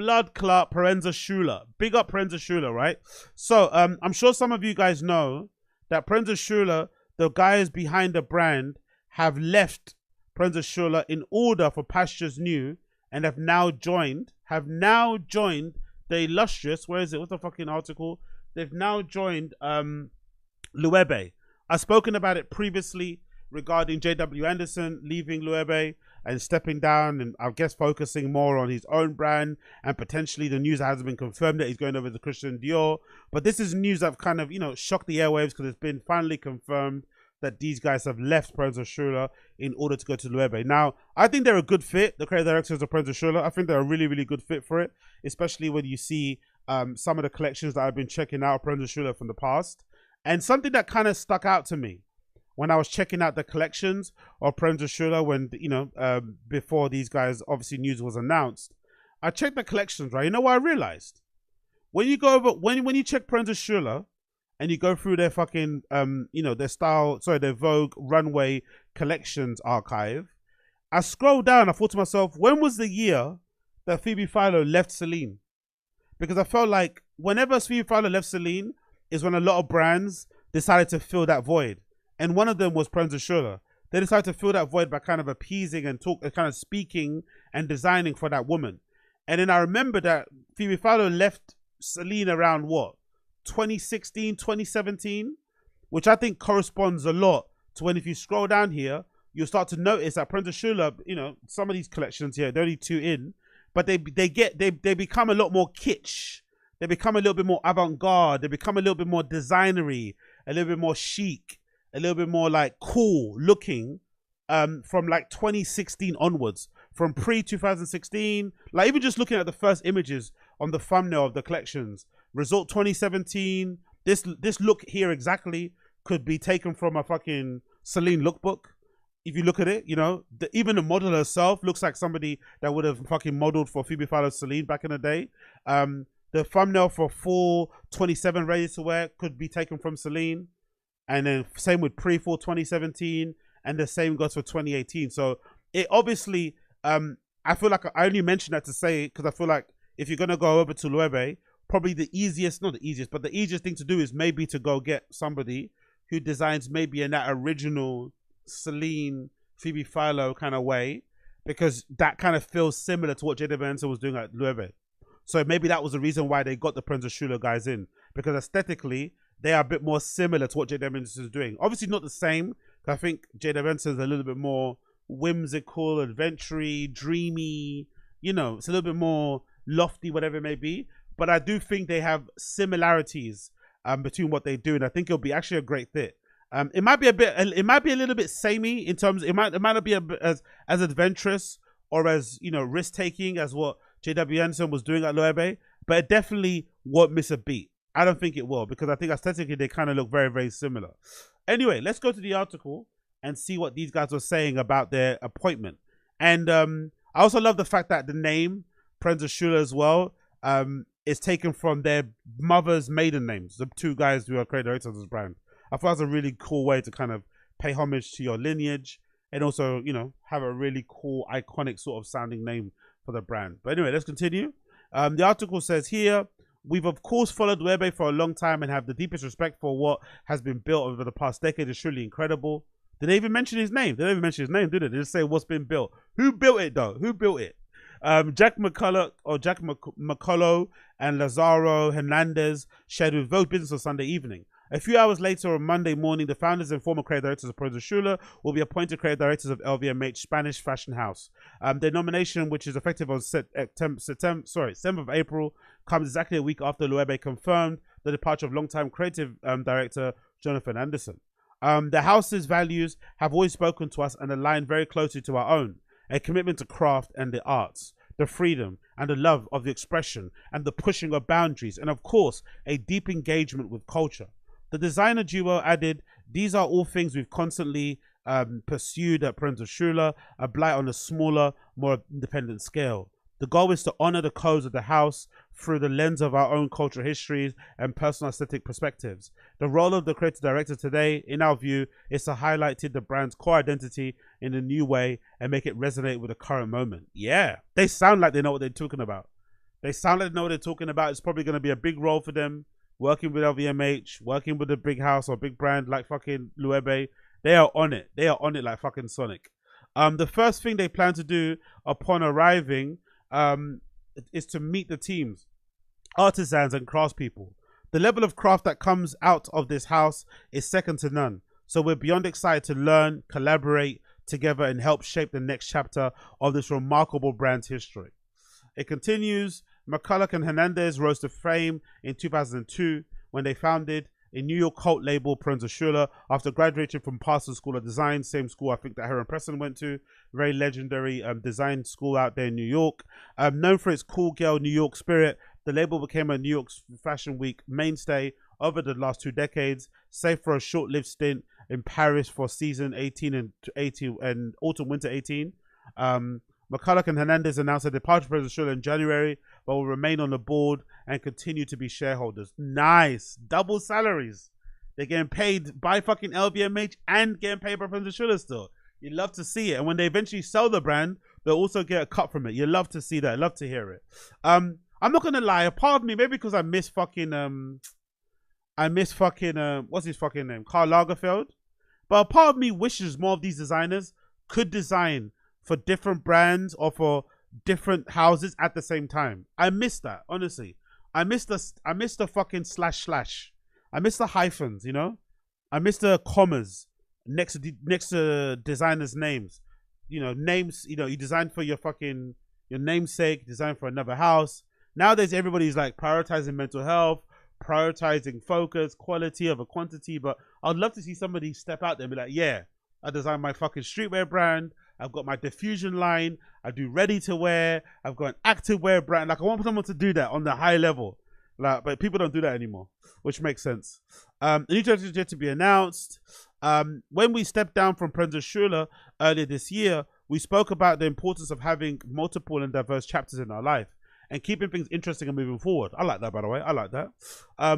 blood clot Proenza Schouler. Big up Proenza Schouler, right? So I'm sure some of you guys know that Proenza Schouler, the guys behind the brand, have left Proenza Schouler in order for Pastures New and have now joined the illustrious, where is it? What's the fucking article? They've now joined Loewe'S. I've spoken about it previously regarding JW Anderson leaving Loewe'S and stepping down, and I guess focusing more on his own brand, and potentially the news hasn't been confirmed that he's going over to Christian Dior. But this is news that kind of, shocked the airwaves because it's been finally confirmed that these guys have left Proenza Schouler in order to go to Loewe'S. Now, I think they're a good fit, the creative directors of Proenza Schouler. I think they're a really, really good fit for it, especially when you see some of the collections that I've been checking out of Proenza Schouler from the past. And something that kind of stuck out to me when I was checking out the collections of Proenza Schouler when, before these guys, obviously news was announced, I checked the collections, right? You know what I realized? When you go over, when you check Proenza Schouler, and you go through their fucking, their Vogue runway collections archive, I scrolled down, I thought to myself, when was the year that Phoebe Philo left Celine? Because I felt like whenever Phoebe Philo left Celine is when a lot of brands decided to fill that void. And one of them was Proenza Schouler. They decided to fill that void by kind of appeasing and kind of speaking and designing for that woman. And then I remember that Phoebe Philo left Celine around what? 2016, 2017, which I think corresponds a lot to when, if you scroll down here, you'll start to notice that Proenza Schouler, some of these collections here, they're only 2 in, but they become a lot more kitsch. They become a little bit more avant-garde. They become a little bit more designery, a little bit more chic, a little bit more like cool looking from like 2016 onwards, from pre-2016, like even just looking at the first images on the thumbnail of the collections. Result 2017, this look here exactly could be taken from a fucking Celine lookbook. If you look at it, even the model herself looks like somebody that would have fucking modeled for Phoebe Philo Celine back in the day. The thumbnail for Fall 27 ready to wear could be taken from Celine. And then same with pre-Fall 2017, and the same goes for 2018. So it obviously, I feel like I only mentioned that to say, because I feel like if you're going to go over to Loewe'S, probably the easiest thing to do is maybe to go get somebody who designs maybe in that original Celine, Phoebe Philo kind of way, because that kind of feels similar to what JW Anderson was doing at Loewe'S. So maybe that was the reason why they got the Proenza Schouler guys in, because aesthetically, they are a bit more similar to what JW Anderson is doing. Obviously not the same, because I think JW Anderson is a little bit more whimsical, adventure-y, dreamy, it's a little bit more lofty, whatever it may be. But I do think they have similarities between what they do, and I think it'll be actually a great fit. It might be a little bit samey in terms. It might not be as adventurous or as risk taking as what JW Anderson was doing at Loewe'S, but it definitely won't miss a beat. I don't think it will, because I think aesthetically they kind of look very, very similar. Anyway, let's go to the article and see what these guys were saying about their appointment. And I also love the fact that the name Proenza Schouler as well is taken from their mother's maiden names, the 2 guys who are creative directors of this brand. I thought that's a really cool way to kind of pay homage to your lineage and also, have a really cool, iconic sort of sounding name for the brand. But anyway, let's continue. The article says here, we've of course followed Loewe'S for a long time and have the deepest respect for what has been built over the past decade. It's truly incredible. Did they even mention his name? They didn't even mention his name, did they? They just say what's been built. Who built it though? Who built it? Jack McCullough and Lazaro Hernandez shared with Vogue Business on Sunday evening. A few hours later on Monday morning, the founders and former creative directors of Proenza Schouler will be appointed creative directors of LVMH Spanish fashion house. Their nomination, which is effective on 7th of April, comes exactly a week after Loewe'S confirmed the departure of longtime creative director Jonathan Anderson. The house's values have always spoken to us and align very closely to our own. A commitment to craft and the arts, the freedom and the love of the expression and the pushing of boundaries, and of course, a deep engagement with culture. The designer duo added, these are all things we've constantly pursued at Proenza Schouler, a blight on a smaller, more independent scale. The goal is to honor the codes of the house through the lens of our own cultural histories and personal aesthetic perspectives. The role of the creative director today, in our view, is to highlight the brand's core identity in a new way and make it resonate with the current moment. Yeah, they sound like they know what they're talking about. They sound like they know what they're talking about. It's probably going to be a big role for them, working with LVMH, working with a big house or big brand like fucking Loewe. They are on it. They are on it like fucking Sonic. The first thing they plan to do upon arriving is to meet the teams, artisans and craftspeople. The level of craft that comes out of this house is second to none. So we're beyond excited to learn, collaborate together and help shape the next chapter of this remarkable brand's history. It continues. McCulloch and Hernandez rose to fame in 2002 when they founded a New York cult label, Proenza Schouler, after graduating from Parsons School of Design, same school I think that Heron Preston went to. Very legendary design school out there in New York. Known for its cool girl New York spirit, the label became a New York Fashion Week mainstay over the last 2 decades, save for a short-lived stint in Paris for season 18 and autumn-winter 18. McCulloch and Hernandez announced their departure from Proenza Schouler in January, but will remain on the board and continue to be shareholders. Nice. Double salaries. They're getting paid by fucking LVMH and getting paid by Proenza Schouler still. You love to see it. And when they eventually sell the brand, they'll also get a cut from it. You love to see that. Love to hear it. I'm not going to lie. A part of me, maybe because I miss fucking, what's his fucking name? Karl Lagerfeld. But a part of me wishes more of these designers could design for different brands or for different houses at the same time. I miss that, honestly. I miss the fucking slash. I miss the hyphens, you know? I miss the commas next to designers' names. You know, names, you know, you design for your namesake, design for another house. Nowadays, everybody's like prioritizing mental health, prioritizing focus, quality over quantity. But I'd love to see somebody step out there and be like, yeah, I designed my fucking streetwear brand. I've got my diffusion line. I do ready to wear. I've got an active wear brand. Like, I want someone to do that on the high level. Like, but people don't do that anymore, which makes sense. The new strategy is yet to be announced. When we stepped down from Proenza Schouler earlier this year, we spoke about the importance of having multiple and diverse chapters in our life and keeping things interesting and moving forward. I like that, by the way. I like that.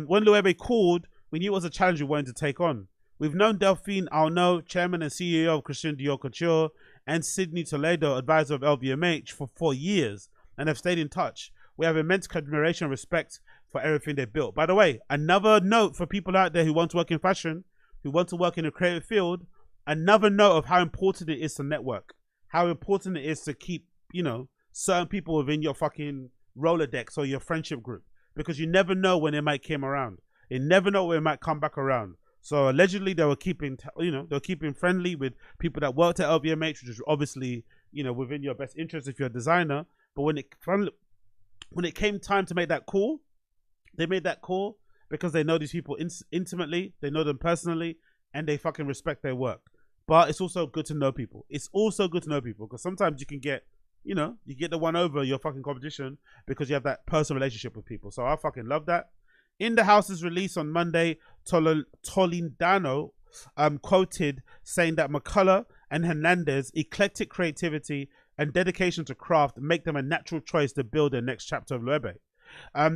When Loewe called, we knew it was a challenge we wanted to take on. We've known Delphine Arnault, chairman and CEO of Christian Dior Couture, and Sydney Toledo, advisor of LVMH, for 4 years and have stayed in touch. We have immense admiration and respect for everything they built. By the way, another note for people out there who want to work in fashion, who want to work in a creative field, another note of how important it is to network, how important it is to keep, you know, certain people within your fucking Rolodex or your friendship group, because you never know when it might come around. You never know when it might come back around. So allegedly they were keeping, you know, they were keeping friendly with people that worked at LVMH, which is obviously, you know, within your best interest if you're a designer. But when it came time to make that call, they made that call because they know these people intimately, they know them personally, and they fucking respect their work. But it's also good to know people. It's also good to know people because sometimes you can get, you know, you get the one over your fucking competition because you have that personal relationship with people. So I fucking love that. In the House's release on Monday, Tolindano quoted saying that McCulloch and Hernandez' eclectic creativity and dedication to craft make them a natural choice to build their next chapter of Loewe.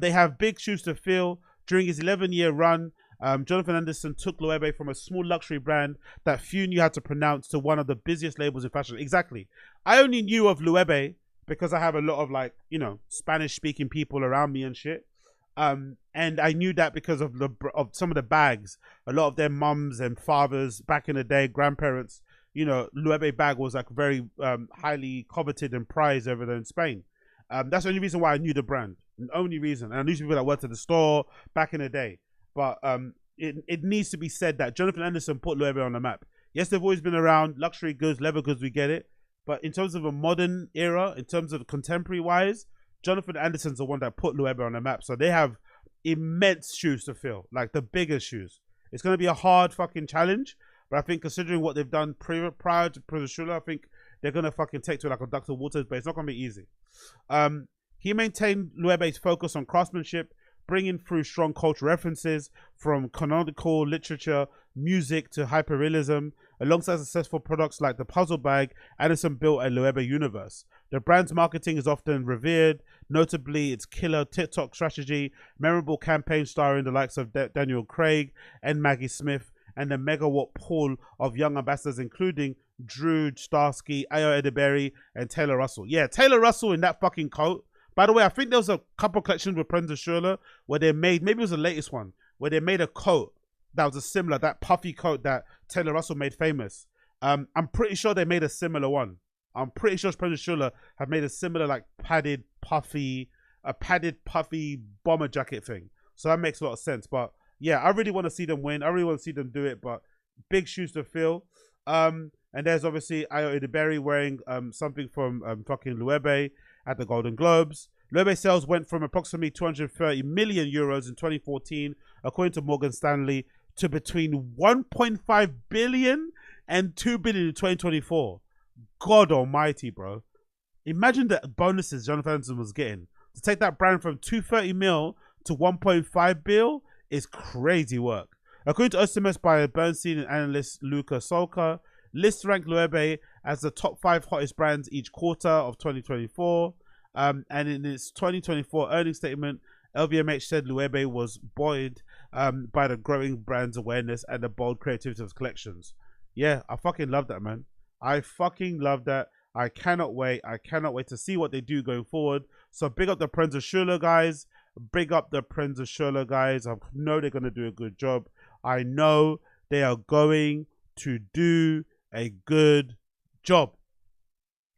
They have big shoes to fill. During his 11-year run, Jonathan Anderson took Loewe from a small luxury brand that few knew how to pronounce to one of the busiest labels in fashion. Exactly. I only knew of Loewe because I have a lot of, like, you know, Spanish-speaking people around me and shit. And I knew that because of some of the bags. A lot of their mums and fathers back in the day, grandparents, you know, Loewe bag was like very highly coveted and prized over there in Spain. That's the only reason why I knew the brand. The only reason. And I knew people that worked at the store back in the day. But it needs to be said that Jonathan Anderson put Loewe on the map. Yes, they've always been around. Luxury goods, leather goods, we get it. But in terms of a modern era, in terms of contemporary wise, Jonathan Anderson's the one that put Loewe on the map. So they have immense shoes to fill, like the biggest shoes. It's going to be a hard fucking challenge. But I think considering what they've done prior to Proenza Schouler, I think they're going to fucking take to it like a duck to water, but it's not going to be easy. He maintained Loewe's focus on craftsmanship, bringing through strong cultural references from canonical literature, music to hyperrealism. Alongside successful products like the puzzle bag, Anderson built a Loewe universe. The brand's marketing is often revered, notably its killer TikTok strategy, memorable campaign starring the likes of Daniel Craig and Maggie Smith, and the megawatt pool of young ambassadors, including Drew Starsky, Ayo Edeberry, and Taylor Russell. Yeah, Taylor Russell in that fucking coat, By the way, I think there was a couple collections with Proenza Schouler where they made, maybe it was the latest one, where they made a coat that was a similar, that puffy coat that Taylor Russell made famous. I'm pretty sure they made a similar one. I'm pretty sure Proenza Schouler have made a similar like padded puffy bomber jacket thing. So that makes a lot of sense. But yeah, I really want to see them win. I really want to see them do it. But big shoes to fill. And there's obviously Ayo Edeberry wearing something from fucking Loewe at the Golden Globes. Loewe sales went from approximately 230 million euros in 2014, according to Morgan Stanley, to between 1.5 billion and 2 billion in 2024. God almighty, bro. Imagine the bonuses Jonathan Anderson was getting. To take that brand from 230 mil to 1.5 bill is crazy work. According to estimates by Bernstein and analyst Luca Solka, lists rank Loewe as the top 5 hottest brands each quarter of 2024. And in its 2024 earnings statement, LVMH said Loewe was buoyed by the growing brand's awareness and the bold creativity of its collections. Yeah, I fucking love that, man. I fucking love that. I cannot wait. I cannot wait to see what they do going forward. So big up the Proenza Schouler guys. Big up the Proenza Schouler guys. I know they're going to do a good job. I know they are going to do a good job.